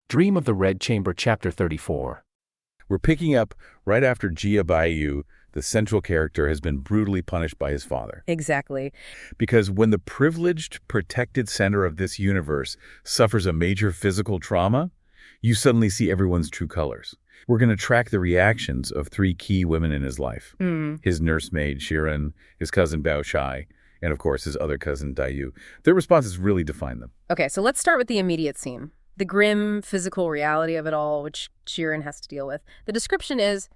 Dream of the Red Chamber, Chapter 34. We're picking up right after Baoyu, the central character, has been brutally punished by his father. Exactly. Because when the privileged, protected center of this universe suffers a major physical trauma, you suddenly see everyone's true colors. We're going to track the reactions of three key women in his life. His nursemaid, Shirin, his cousin Baoyu, and of course his other cousin, Dayu. Their responses really define them. Okay, so let's start with the immediate scene. The grim physical reality of it all, which Shirin has to deal with. The description is,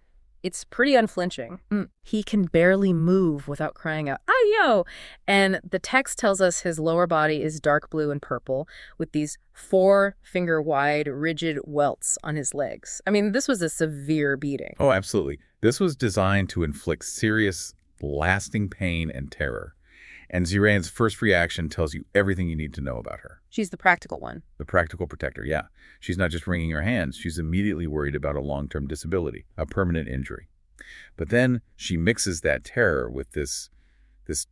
it's pretty unflinching. He can barely move without crying out, "Ayo!" And the text tells us his lower body is dark blue and purple with these 4-finger-wide, rigid welts on his legs. I mean, this was a severe beating. Oh, absolutely. This was designed to inflict serious, lasting pain and terror. And Ziran's first reaction tells you everything you need to know about her. She's the practical one. The practical protector, yeah. She's not just wringing her hands. She's immediately worried about a long-term disability, a permanent injury. But then she mixes that terror with this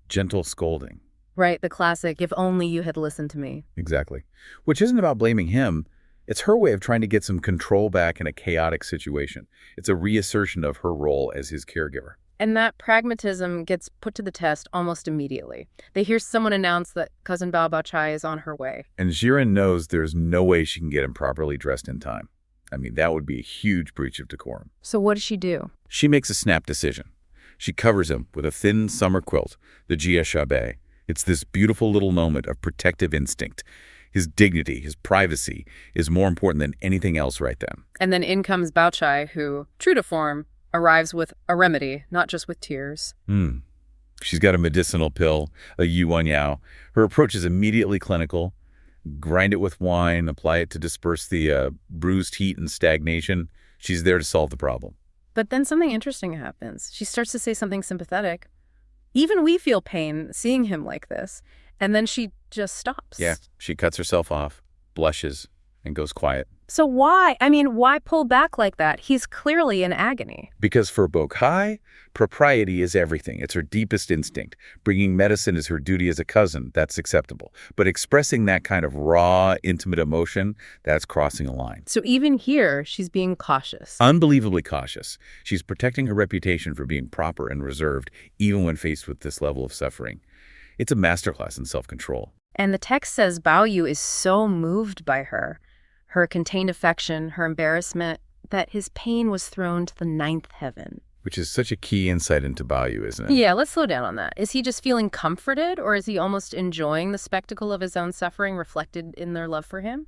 gentle scolding. Right, the classic, "If only you had listened to me." Exactly. Which isn't about blaming him. It's her way of trying to get some control back in a chaotic situation. It's a reassertion of her role as his caregiver. And that pragmatism gets put to the test almost immediately. They hear someone announce that cousin Baoyu is on her way. And Ziran knows there's no way she can get him properly dressed in time. I mean, that would be a huge breach of decorum. So what does she do? She makes a snap decision. She covers him with a thin summer quilt, the Jia Shabe. It's this beautiful little moment of protective instinct. His dignity, his privacy, is more important than anything else right then. And then in comes Baoyu, who, true to form, arrives with a remedy, not just with tears. She's got a medicinal pill, a yuanyao. Her approach is immediately clinical. Grind it with wine, apply it to disperse the bruised heat and stagnation. She's there to solve the problem. But then something interesting happens. She starts to say something sympathetic. Even we feel pain seeing him like this. And then she just stops. Yeah, she cuts herself off, blushes, and goes quiet. So why? I mean, why pull back like that? He's clearly in agony. Because for Baoyu, propriety is everything. It's her deepest instinct. Bringing medicine is her duty as a cousin. That's acceptable. But expressing that kind of raw, intimate emotion, that's crossing a line. So even here, she's being cautious. Unbelievably cautious. She's protecting her reputation for being proper and reserved, even when faced with this level of suffering. It's a masterclass in self-control. And the text says Baoyu is so moved by her contained affection, her embarrassment, that his pain was thrown to the 9th heaven. Which is such a key insight into Baoyu, isn't it? Yeah, let's slow down on that. Is he just feeling comforted, or is he almost enjoying the spectacle of his own suffering reflected in their love for him?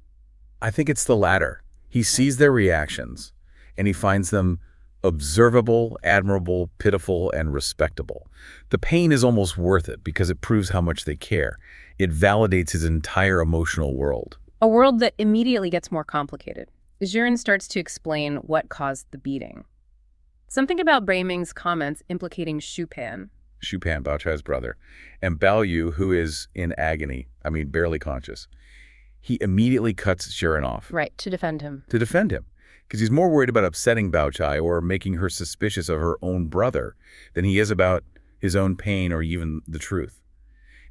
I think it's the latter. He sees their reactions, and he finds them observable, admirable, pitiful, and respectable. The pain is almost worth it because it proves how much they care. It validates his entire emotional world. A world that immediately gets more complicated. Ziran starts to explain what caused the beating. Something about Breiming's comments implicating Shupan, Baoyu's brother, and Baoyu, who is in agony, barely conscious. He immediately cuts Ziran off. Right, to defend him. Because he's more worried about upsetting Baoyu or making her suspicious of her own brother than he is about his own pain or even the truth.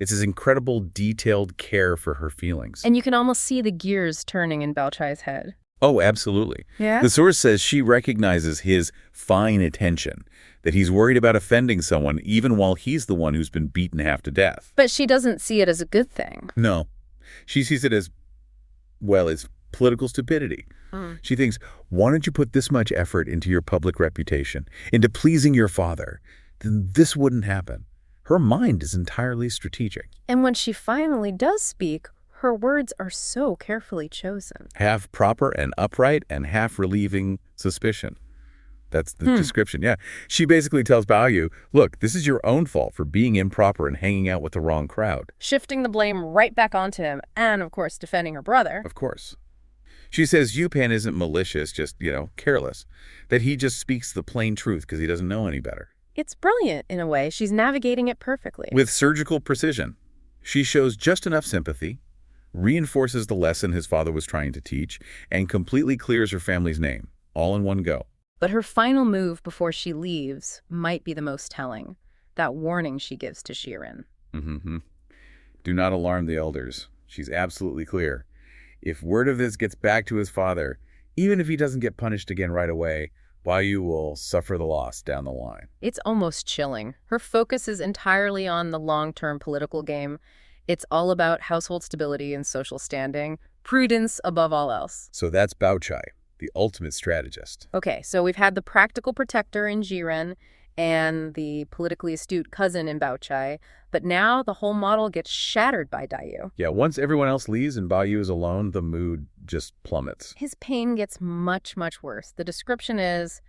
It's his incredible, detailed care for her feelings. And you can almost see the gears turning in Baoyu's head. Oh, absolutely. Yeah? The source says she recognizes his fine attention, that he's worried about offending someone even while he's the one who's been beaten half to death. But she doesn't see it as a good thing. No. She sees it as political stupidity. She thinks, why don't you put this much effort into your public reputation, into pleasing your father? Then this wouldn't happen. Her mind is entirely strategic. And when she finally does speak, her words are so carefully chosen. Half proper and upright and half relieving suspicion. That's the description, yeah. She basically tells Baoyu, look, this is your own fault for being improper and hanging out with the wrong crowd. Shifting the blame right back onto him and, of course, defending her brother. Of course. She says Yupan isn't malicious, just, careless. That he just speaks the plain truth because he doesn't know any better. It's brilliant, in a way. She's navigating it perfectly. With surgical precision. She shows just enough sympathy, reinforces the lesson his father was trying to teach, and completely clears her family's name, all in one go. But her final move before she leaves might be the most telling. That warning she gives to Shirin. Do not alarm the elders. She's absolutely clear. If word of this gets back to his father, even if he doesn't get punished again right away, Baoyu will suffer the loss down the line. It's almost chilling. Her focus is entirely on the long-term political game. It's all about household stability and social standing, prudence above all else. So that's Bao Chai, the ultimate strategist. Okay, so we've had the practical protector in Jiren and the politically astute cousin in Bao Chai, but now the whole model gets shattered by Dayu. Yeah, once everyone else leaves and Baoyu is alone, the mood just plummets. His pain gets much, much worse. The description is,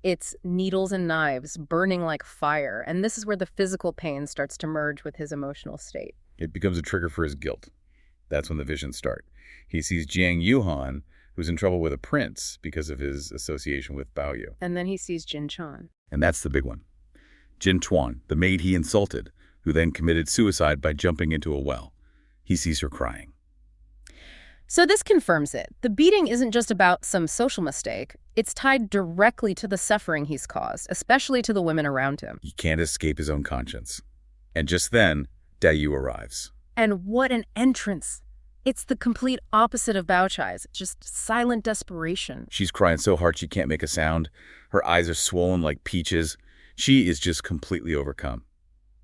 it's needles and knives burning like fire, and this is where the physical pain starts to merge with his emotional state. It becomes a trigger for his guilt. That's when the visions start. He sees Jiang Yuhan, who's in trouble with a prince because of his association with Baoyu. And then he sees Jin Chan. And that's the big one. Jin Tuan, the maid he insulted, who then committed suicide by jumping into a well. He sees her crying. So this confirms it. The beating isn't just about some social mistake. It's tied directly to the suffering he's caused, especially to the women around him. He can't escape his own conscience. And just then, Dayu arrives. And what an entrance. It's the complete opposite of Bao Chai's, just silent desperation. She's crying so hard she can't make a sound. Her eyes are swollen like peaches. She is just completely overcome.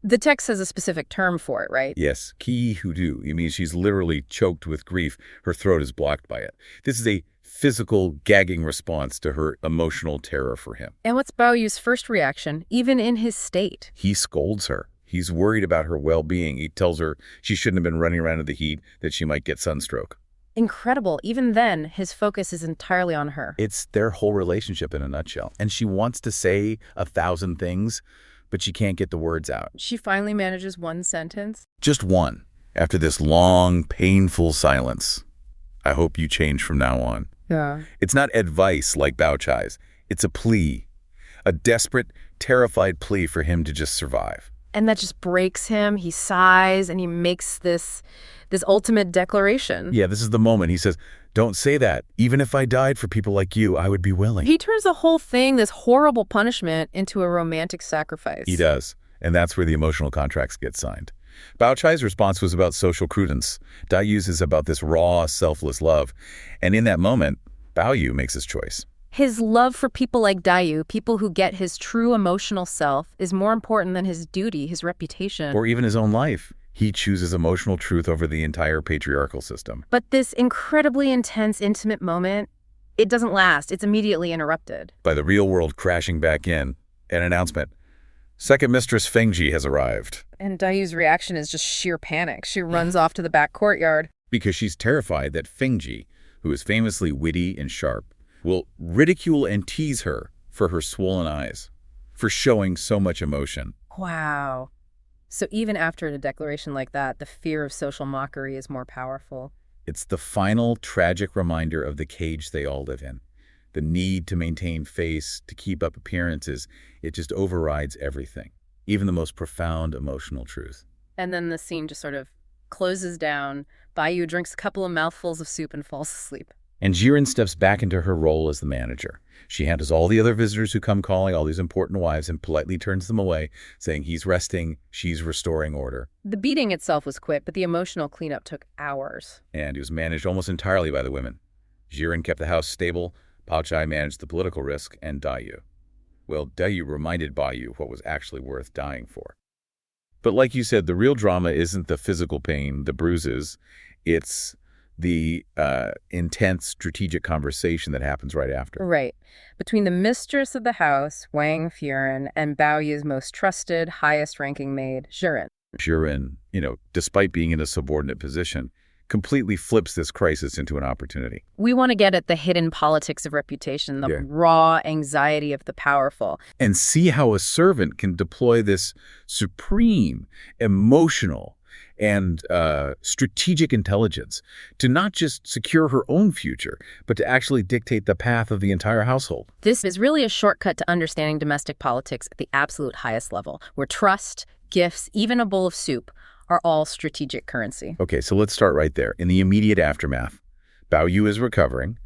The text has a specific term for it, right? Yes, ki hudu. It means she's literally choked with grief. Her throat is blocked by it. This is a physical, gagging response to her emotional terror for him. And what's Baoyu's first reaction, even in his state? He scolds her. He's worried about her well-being. He tells her she shouldn't have been running around in the heat, that she might get sunstroke. Incredible. Even then, his focus is entirely on her. It's their whole relationship in a nutshell. And she wants to say 1,000 things, but she can't get the words out. She finally manages one sentence. Just one, after this long, painful silence. I hope you change from now on. Yeah. It's not advice like Bao Chai's. It's a plea. A desperate, terrified plea for him to just survive. And that just breaks him. He sighs and he makes this ultimate declaration. Yeah, this is the moment. He says, "Don't say that. Even if I died for people like you, I would be willing." He turns the whole thing, this horrible punishment, into a romantic sacrifice. He does. And that's where the emotional contracts get signed. Bao Chai's response was about social prudence. Dayu's is about this raw, selfless love. And in that moment, Baoyu makes his choice. His love for people like Dayu, people who get his true emotional self, is more important than his duty, his reputation. Or even his own life. He chooses emotional truth over the entire patriarchal system. But this incredibly intense, intimate moment, it doesn't last. It's immediately interrupted. By the real world crashing back in, an announcement. Second Mistress Fengji has arrived. And Dayu's reaction is just sheer panic. She runs off to the back courtyard. Because she's terrified that Fengji, who is famously witty and sharp, will ridicule and tease her for her swollen eyes, for showing so much emotion. Wow. So even after a declaration like that, the fear of social mockery is more powerful. It's the final tragic reminder of the cage they all live in. The need to maintain face, to keep up appearances, it just overrides everything, even the most profound emotional truth. And then the scene just sort of closes down. Baoyu drinks a couple of mouthfuls of soup and falls asleep. And Jiren steps back into her role as the manager. She handles all the other visitors who come calling, all these important wives, and politely turns them away, saying he's resting, she's restoring order. The beating itself was quick, but the emotional cleanup took hours. And it was managed almost entirely by the women. Jiren kept the house stable, Bao Chai managed the political risk, and Dayu. Well, Dayu reminded Baoyu what was actually worth dying for. But like you said, the real drama isn't the physical pain, the bruises. It's the intense strategic conversation that happens right after. Right. Between the mistress of the house, Wang Furen, and Baoyu's most trusted, highest-ranking maid, Jiren. Jiren, despite being in a subordinate position, completely flips this crisis into an opportunity. We want to get at the hidden politics of reputation, the raw anxiety of the powerful. And see how a servant can deploy this supreme, emotional, and strategic intelligence to not just secure her own future, but to actually dictate the path of the entire household. This is really a shortcut to understanding domestic politics at the absolute highest level, where trust, gifts, even a bowl of soup are all strategic currency. Okay, so let's start right there. In the immediate aftermath, Baoyu is recovering,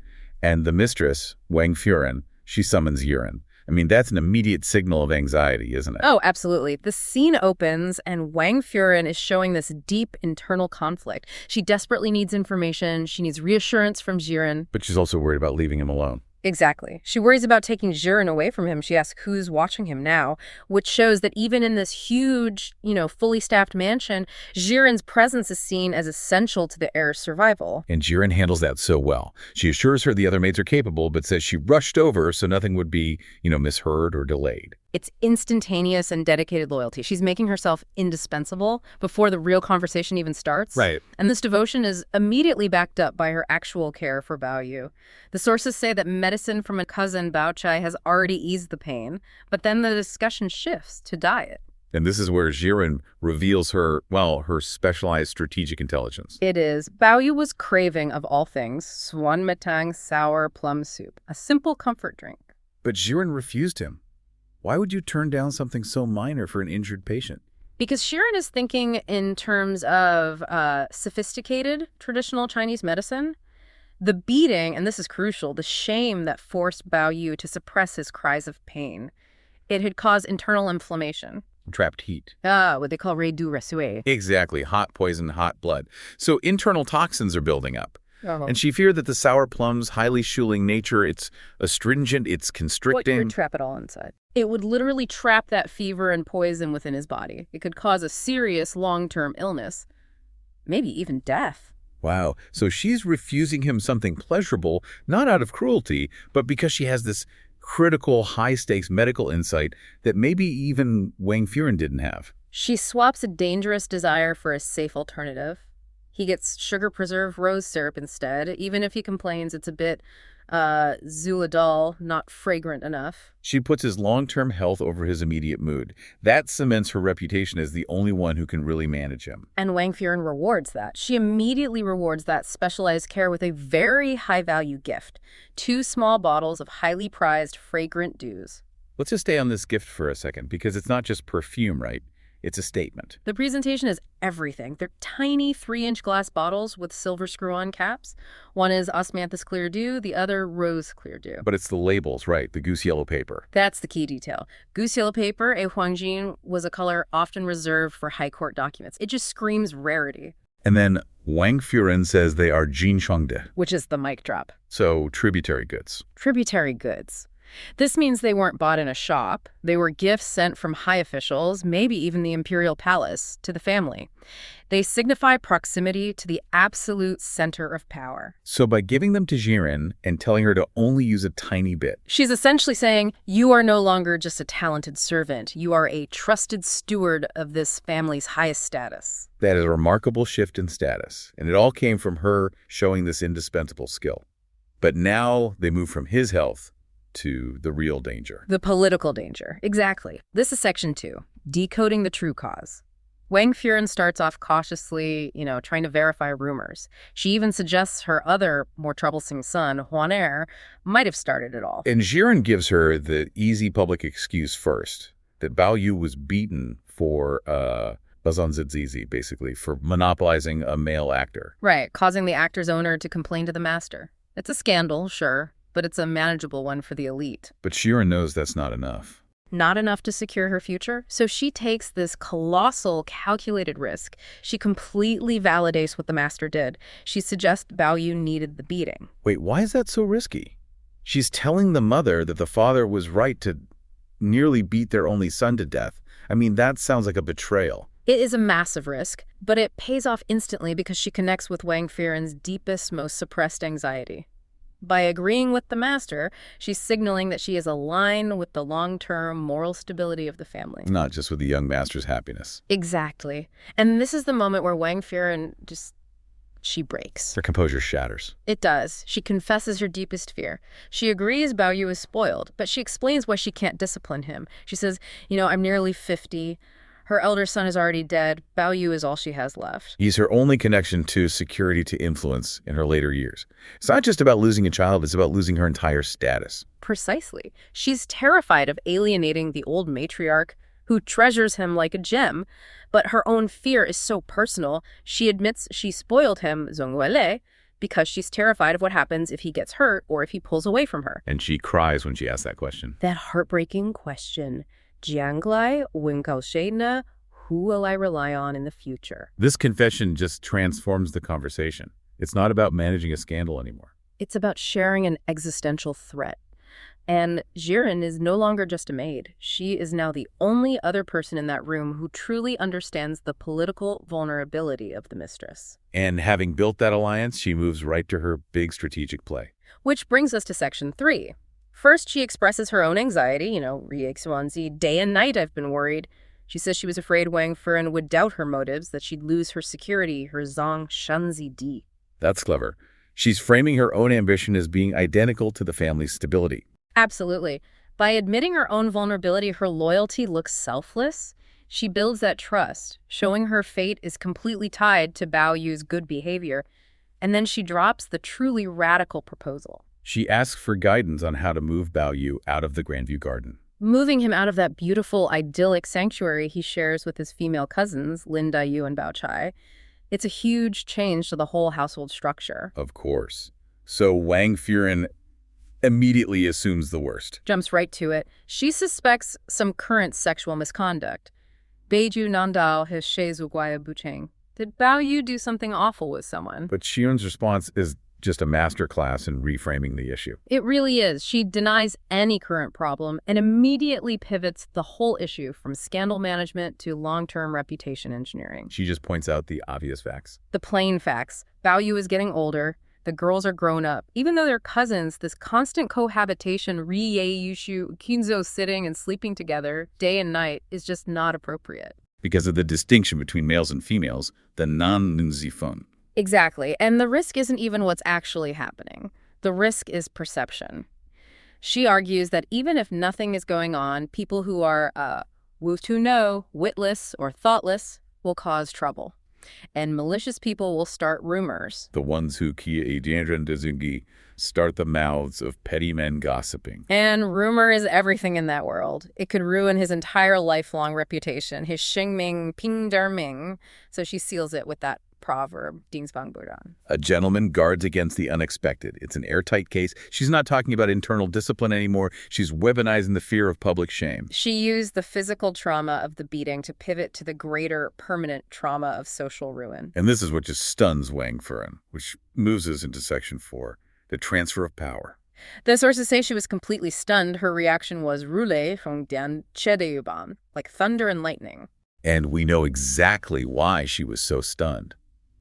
and the mistress, Wang Furen, she summons Jiren. I mean, that's an immediate signal of anxiety, isn't it? Oh, absolutely. The scene opens and Wang Furen is showing this deep internal conflict. She desperately needs information. She needs reassurance from Jiren. But she's also worried about leaving him alone. Exactly. She worries about taking Jiren away from him. She asks who's watching him now, which shows that even in this huge, fully staffed mansion, Jiren's presence is seen as essential to the heir's survival. And Jiren handles that so well. She assures her the other maids are capable, but says she rushed over so nothing would be, misheard or delayed. It's instantaneous and dedicated loyalty. She's making herself indispensable before the real conversation even starts. Right. And this devotion is immediately backed up by her actual care for Baoyu. The sources say that medicine from a cousin, Bao Chai, has already eased the pain, but then the discussion shifts to diet. And this is where Jiren reveals her specialized strategic intelligence. It is. Baoyu was craving, of all things, swan metang sour plum soup, a simple comfort drink. But Jiren refused him. Why would you turn down something so minor for an injured patient? Because Jiren is thinking in terms of sophisticated traditional Chinese medicine. The beating, and this is crucial, the shame that forced Baoyu to suppress his cries of pain. It had caused internal inflammation. Trapped heat. What they call resue. Exactly. Hot poison, hot blood. So internal toxins are building up. Uh-huh. And she feared that the sour plum's highly shuling nature, it's astringent, it's constricting. What could trap it all inside. It would literally trap that fever and poison within his body. It could cause a serious long-term illness, maybe even death. Wow. So she's refusing him something pleasurable, not out of cruelty, but because she has this critical, high-stakes medical insight that maybe even Wang Furen didn't have. She swaps a dangerous desire for a safe alternative. He gets sugar-preserved rose syrup instead, even if he complains it's a bit Zuladol, not fragrant enough. She puts his long-term health over his immediate mood. That cements her reputation as the only one who can really manage him. And Wang Furen rewards that. She immediately rewards that specialized care with a very high-value gift. 2 small bottles of highly prized fragrant dews. Let's just stay on this gift for a second, because it's not just perfume, right? It's a statement. The presentation is everything. They're tiny 3-inch glass bottles with silver screw-on caps. One is osmanthus clear dew, the other rose clear dew. But it's the labels, right? The goose yellow paper. That's the key detail. Goose yellow paper, a huangjin, was a color often reserved for high court documents. It just screams rarity. And then Wang Furen says they are jinshangde. Which is the mic drop. So tributary goods. Tributary goods. This means they weren't bought in a shop. They were gifts sent from high officials, maybe even the imperial palace, to the family. They signify proximity to the absolute center of power. So by giving them to Jiren and telling her to only use a tiny bit, she's essentially saying, you are no longer just a talented servant. You are a trusted steward of this family's highest status. that is a remarkable shift in status. And it all came from her showing this indispensable skill. But now they move from his health to the real danger. The political danger. Exactly. This is section 2, decoding the true cause. Wang Furen starts off cautiously, trying to verify rumors. She even suggests her other, more troublesome son, Huan Er, might have started it all. And Jiren gives her the easy public excuse first, that Baoyu was beaten for Bazanzizizi, basically, for monopolizing a male actor. Right, causing the actor's owner to complain to the master. It's a scandal, sure, but it's a manageable one for the elite. But Jiren knows that's not enough. Not enough to secure her future, so she takes this colossal, calculated risk. She completely validates what the master did. She suggests Baoyu needed the beating. Wait, why is that so risky? She's telling the mother that the father was right to nearly beat their only son to death. I mean, that sounds like a betrayal. It is a massive risk, but it pays off instantly because she connects with Wang Furen's deepest, most suppressed anxiety. By agreeing with the master, she's signaling that she is aligned with the long-term moral stability of the family. Not just with the young master's happiness. Exactly. And this is the moment where Wang Furen she breaks. Her composure shatters. It does. She confesses her deepest fear. She agrees Baoyu is spoiled, but she explains why she can't discipline him. She says, I'm nearly 50. Her elder son is already dead. Baoyu is all she has left. He's her only connection to security, to influence in her later years. It's not just about losing a child, it's about losing her entire status. Precisely. She's terrified of alienating the old matriarch who treasures him like a gem, but her own fear is so personal, she admits she spoiled him, Zhongweile, because she's terrified of what happens if he gets hurt or if he pulls away from her. And she cries when she asks that question. That heartbreaking question. Jianglai Winkao Shena, who will I rely on in the future? This confession just transforms the conversation. It's not about managing a scandal anymore. It's about sharing an existential threat. And Jiren is no longer just a maid. She is now the only other person in that room who truly understands the political vulnerability of the mistress. And having built that alliance, she moves right to her big strategic play. Which brings us to Section 3. First, she expresses her own anxiety. Riexuanzi, day and night I've been worried. She says she was afraid Wang Furen would doubt her motives, that she'd lose her security, her zong shanzi di. That's clever. She's framing her own ambition as being identical to the family's stability. Absolutely. By admitting her own vulnerability, her loyalty looks selfless. She builds that trust, showing her fate is completely tied to Baoyu's good behavior. And then she drops the truly radical proposal. She asks for guidance on how to move Baoyu out of the Grandview Garden. Moving him out of that beautiful, idyllic sanctuary he shares with his female cousins, Lin Daiyu and Bao Chai. It's a huge change to the whole household structure. Of course. So Wang Furen immediately assumes the worst. Jumps right to it. She suspects some current sexual misconduct. Beiju Nandao has Sheizu Guaya Bucheng. Did Baoyu do something awful with someone? But Xi'un's response is just a masterclass in reframing the issue. It really is. She denies any current problem and immediately pivots the whole issue from scandal management to long-term reputation engineering. She just points out the obvious facts. The plain facts. Baoyu is getting older. The girls are grown up. Even though they're cousins, this constant cohabitation, Ri-Ye-Yushu, Kinzo sitting and sleeping together day and night is just not appropriate. Because of the distinction between males and females, the non-nunzifun. Exactly. And the risk isn't even what's actually happening. The risk is perception. She argues that even if nothing is going on, people who are wu to know, witless, or thoughtless will cause trouble. And malicious people will start rumors. The ones who start the mouths of petty men gossiping. And rumor is everything in that world. It could ruin his entire lifelong reputation, his Xingming Ping Ming. So she seals it with that proverb, Dingsbang Buran. A gentleman guards against the unexpected. It's an airtight case. She's not talking about internal discipline anymore. She's weaponizing the fear of public shame. She used the physical trauma of the beating to pivot to the greater permanent trauma of social ruin. And this is what just stuns Wang Furen, which moves us into Section 4, the transfer of power. The sources say she was completely stunned. Her reaction was roulé from Dian Chedeyuban, like thunder and lightning. And we know exactly why she was so stunned.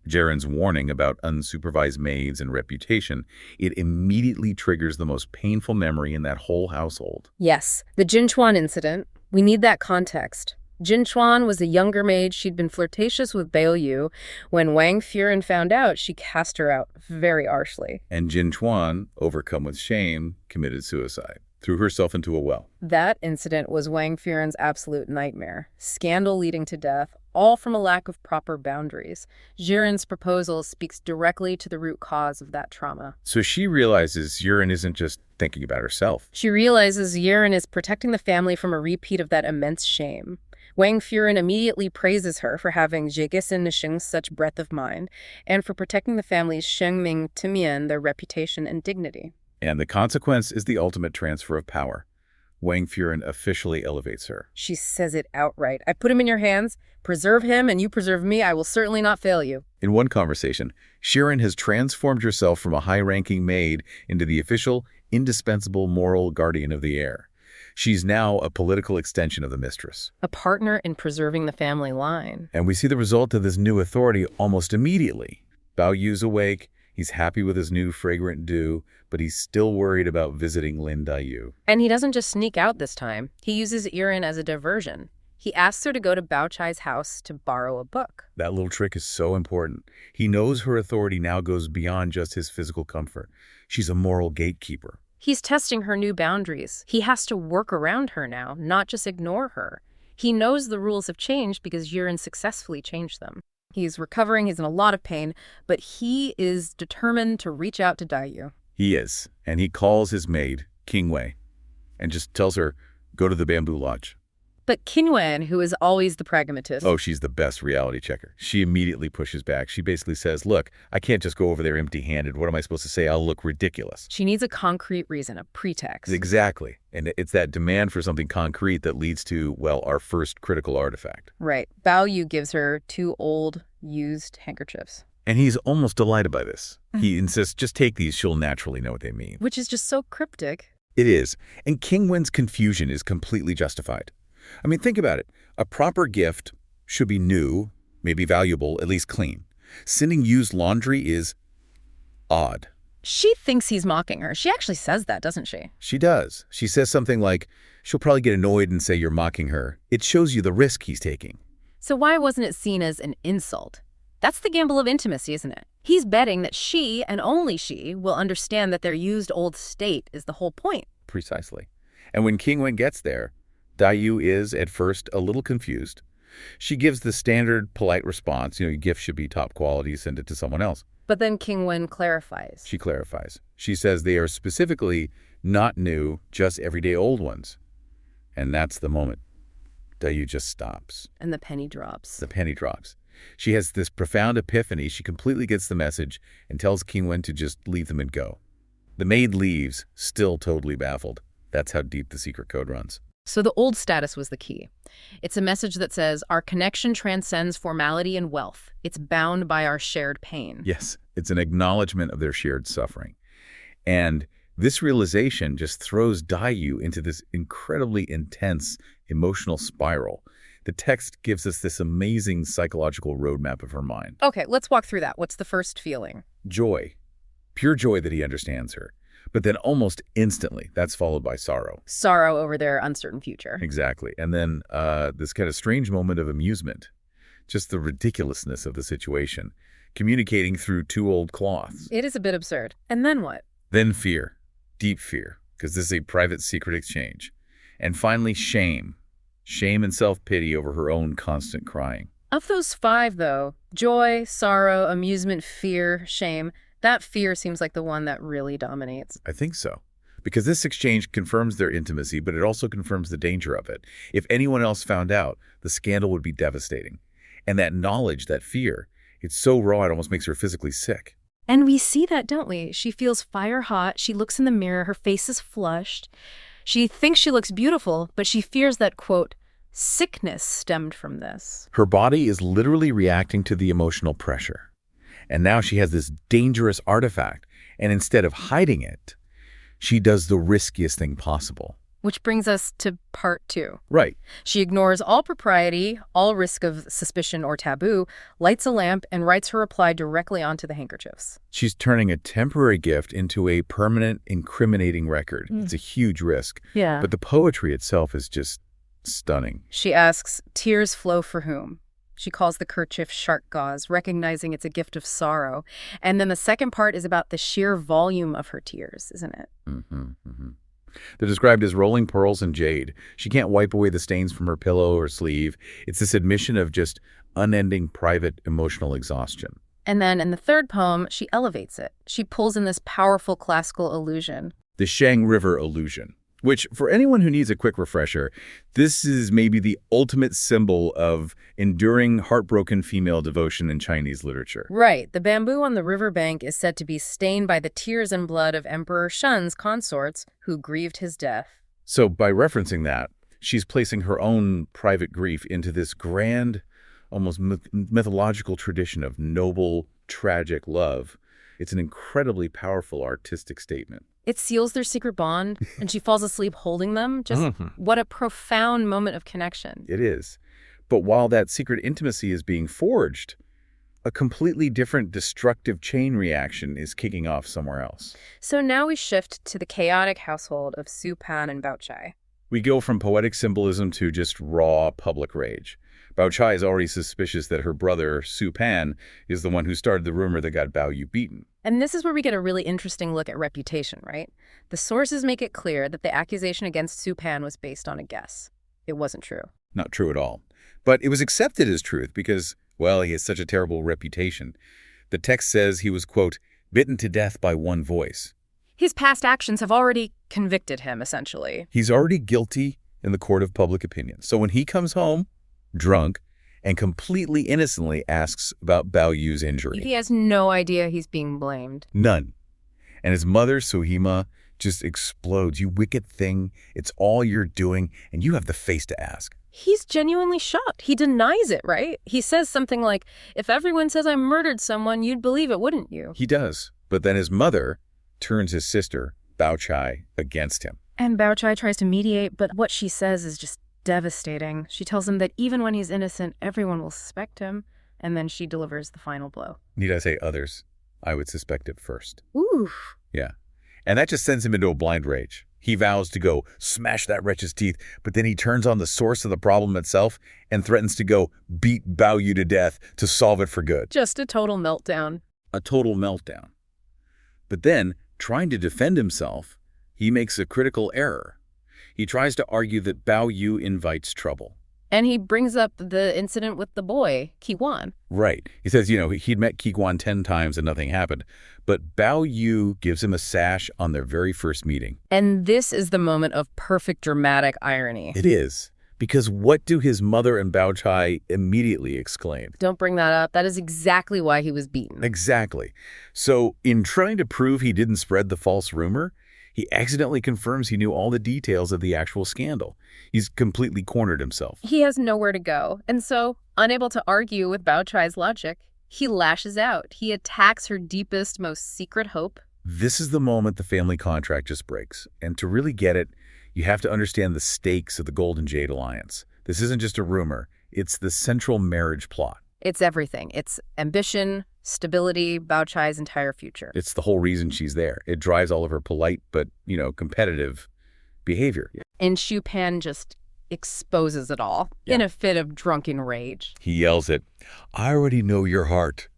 Jiren's warning about unsupervised maids and reputation, it immediately triggers the most painful memory in that whole household. Yes, the Jinchuan incident. We need that context. Jinchuan was a younger maid. She'd been flirtatious with Baoyu. When Wang Furen found out, she cast her out very harshly. And Jinchuan, overcome with shame, committed suicide. Threw herself into a well. That incident was Wang Furen's absolute nightmare. Scandal leading to death, all from a lack of proper boundaries. Jiren's proposal speaks directly to the root cause of that trauma. So she realizes Jiren isn't just thinking about herself. She realizes Jiren is protecting the family from a repeat of that immense shame. Wang Furen immediately praises her for having Jigesen Nisheng's such breadth of mind and for protecting the family's Shengming Timian, their reputation and dignity. And the consequence is the ultimate transfer of power. Wang Furen officially elevates her. She says it outright. I put him in your hands. Preserve him and you preserve me. I will certainly not fail you. In one conversation, Jiren has transformed herself from a high-ranking maid into the official, indispensable moral guardian of the heir. She's now a political extension of the mistress. A partner in preserving the family line. And we see the result of this new authority almost immediately. Baoyu's awake. He's happy with his new fragrant dew, but he's still worried about visiting Lin Daiyu. And he doesn't just sneak out this time. He uses Jiren as a diversion. He asks her to go to Bao Chai's house to borrow a book. That little trick is so important. He knows her authority now goes beyond just his physical comfort. She's a moral gatekeeper. He's testing her new boundaries. He has to work around her now, not just ignore her. He knows the rules have changed because Jiren successfully changed them. He's recovering, he's in a lot of pain, but he is determined to reach out to Daiyu. He is, and he calls his maid, King Wei, and just tells her, go to the bamboo lodge. But Qinwen, who is always the pragmatist. Oh, she's the best reality checker. She immediately pushes back. She basically says, look, I can't just go over there empty-handed. What am I supposed to say? I'll look ridiculous. She needs a concrete reason, a pretext. Exactly. And it's that demand for something concrete that leads to, well, our first critical artifact. Right. Baoyu gives her 2 old, used handkerchiefs. And he's almost delighted by this. He insists, just take these. She'll naturally know what they mean. Which is just so cryptic. It is. And Qingwen's confusion is completely justified. I mean, think about it. A proper gift should be new, maybe valuable, at least clean. Sending used laundry is odd. She thinks he's mocking her. She actually says that, doesn't she? She does. She says something like, she'll probably get annoyed and say you're mocking her. It shows you the risk he's taking. So why wasn't it seen as an insult? That's the gamble of intimacy, isn't it? He's betting that she, and only she, will understand that their used old state is the whole point. Precisely. And when Qingwen gets there, Baoyu is, at first, a little confused. She gives the standard polite response, your gift should be top quality, send it to someone else. But then Qingwen clarifies. She clarifies. She says they are specifically not new, just everyday old ones. And that's the moment. Baoyu just stops. And the penny drops. The penny drops. She has this profound epiphany. She completely gets the message and tells Qingwen to just leave them and go. The maid leaves, still totally baffled. That's how deep the secret code runs. So the old status was the key. It's a message that says, our connection transcends formality and wealth. It's bound by our shared pain. Yes, it's an acknowledgement of their shared suffering. And this realization just throws Baoyu into this incredibly intense emotional spiral. The text gives us this amazing psychological roadmap of her mind. Okay, let's walk through that. What's the first feeling? Joy. Pure joy that he understands her. But then almost instantly, that's followed by sorrow. Sorrow over their uncertain future. Exactly. And then this kind of strange moment of amusement. Just the ridiculousness of the situation. Communicating through 2 old cloths. It is a bit absurd. And then what? Then fear. Deep fear. Because this is a private secret exchange. And finally, shame. Shame and self-pity over her own constant crying. Of those 5, though, joy, sorrow, amusement, fear, shame, that fear seems like the one that really dominates. I think so. Because this exchange confirms their intimacy, but it also confirms the danger of it. If anyone else found out, the scandal would be devastating. And that knowledge, that fear, it's so raw it almost makes her physically sick. And we see that, don't we? She feels fire hot. She looks in the mirror. Her face is flushed. She thinks she looks beautiful, but she fears that, quote, sickness stemmed from this. Her body is literally reacting to the emotional pressure. And now she has this dangerous artifact, and instead of hiding it, she does the riskiest thing possible. Which brings us to part 2. Right. She ignores all propriety, all risk of suspicion or taboo, lights a lamp, and writes her reply directly onto the handkerchiefs. She's turning a temporary gift into a permanent, incriminating record. It's a huge risk. Yeah. But the poetry itself is just stunning. She asks, tears flow for whom? She calls the kerchief shark gauze, recognizing it's a gift of sorrow. And then the second part is about the sheer volume of her tears, isn't it? They're described as rolling pearls and jade. She can't wipe away the stains from her pillow or sleeve. It's this admission of just unending private emotional exhaustion. And then in the third poem, she elevates it. She pulls in this powerful classical illusion. The Shang River illusion. Which, for anyone who needs a quick refresher, this is maybe the ultimate symbol of enduring, heartbroken female devotion in Chinese literature. Right. The bamboo on the riverbank is said to be stained by the tears and blood of Emperor Shun's consorts who grieved his death. So by referencing that, she's placing her own private grief into this grand, almost mythological tradition of noble, tragic love. It's an incredibly powerful artistic statement. It seals their secret bond, and she falls asleep holding them. Just what a profound moment of connection. It is. But while that secret intimacy is being forged, a completely different destructive chain reaction is kicking off somewhere else. So now we shift to the chaotic household of Su Pan and Bao Chai. We go from poetic symbolism to just raw public rage. Bao Chai is already suspicious that her brother, Su Pan, is the one who started the rumor that got Baoyu beaten. And this is where we get a really interesting look at reputation, right? The sources make it clear that the accusation against Su Pan was based on a guess. It wasn't true. Not true at all. But it was accepted as truth because, well, he has such a terrible reputation. The text says he was, quote, bitten to death by one voice. His past actions have already convicted him, essentially. He's already guilty, in the court of public opinion. So when he comes home, drunk, and completely innocently asks about Baoyu's injury. He has no idea he's being blamed. None. And his mother, Suhima, just explodes. You wicked thing. It's all you're doing, and you have the face to ask. He's genuinely shocked. He denies it, right? He says something like, if everyone says I murdered someone, you'd believe it, wouldn't you? He does. But then his mother turns his sister, Baochai, against him. And Baochai tries to mediate, but what she says is just devastating. She tells him that even when he's innocent, everyone will suspect him, and then she delivers the final blow. Need I say others? I would suspect it first. Oof. Yeah. And that just sends him into a blind rage. He vows to go smash that wretch's teeth, but then he turns on the source of the problem itself and threatens to go beat Baoyu to death to solve it for good. Just a total meltdown. A total meltdown. But then, trying to defend himself, he makes a critical error. He tries to argue that Baoyu invites trouble. And he brings up the incident with the boy, Ki-wan. Right. He says, he'd met Ki-wan 10 times and nothing happened. But Baoyu gives him a sash on their very first meeting. And this is the moment of perfect dramatic irony. It is. Because what do his mother and Baochai immediately exclaim? Don't bring that up. That is exactly why he was beaten. Exactly. So in trying to prove he didn't spread the false rumor, he accidentally confirms he knew all the details of the actual scandal. He's completely cornered himself. He has nowhere to go. And so, unable to argue with Baochai's logic, he lashes out. He attacks her deepest, most secret hope. This is the moment the family contract just breaks. And to really get it, you have to understand the stakes of the Golden Jade Alliance. This isn't just a rumor. It's the central marriage plot. It's everything. It's ambition, stability, Baochai's entire future. It's the whole reason she's there. It drives all of her polite but, competitive behavior. And Xu Pan just exposes it all in a fit of drunken rage. He yells it, I already know your heart.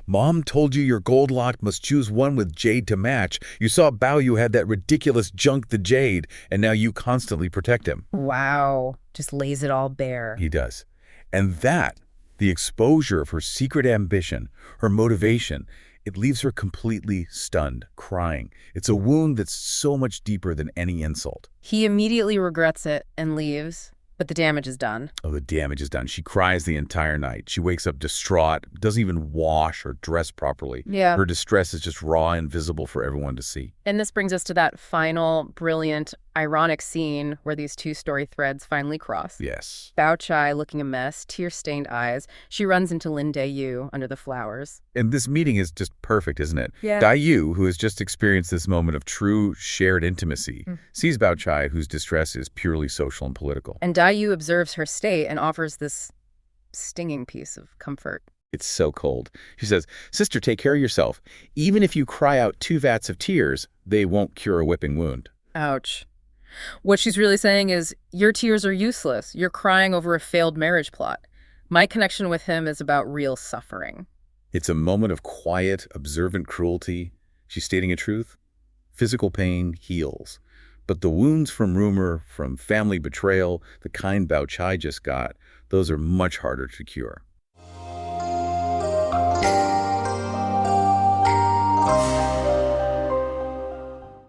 Mom told you your gold lock must choose one with jade to match. You saw Baoyu had that ridiculous junk, the jade, and now you constantly protect him. Wow. Just lays it all bare. He does. And that, the exposure of her secret ambition, her motivation, it leaves her completely stunned, crying. It's a wound that's so much deeper than any insult. He immediately regrets it and leaves, but the damage is done. Oh, the damage is done. She cries the entire night. She wakes up distraught, doesn't even wash or dress properly. Yeah. Her distress is just raw and visible for everyone to see. And this brings us to that final, brilliant, ironic scene where these two story threads finally cross. Yes. Baochai looking a mess, tear-stained eyes. She runs into Lin Dayu under the flowers. And this meeting is just perfect, isn't it? Yeah. Dayu, who has just experienced this moment of true shared intimacy, sees Baochai, whose distress is purely social and political. And Dayu observes her state and offers this stinging piece of comfort. It's so cold. She says, Sister, take care of yourself. Even if you cry out 2 vats of tears, they won't cure a whipping wound. Ouch. What she's really saying is, your tears are useless. You're crying over a failed marriage plot. My connection with him is about real suffering. It's a moment of quiet, observant cruelty. She's stating a truth. Physical pain heals. But the wounds from rumor, from family betrayal, the kind Baochai just got, those are much harder to cure.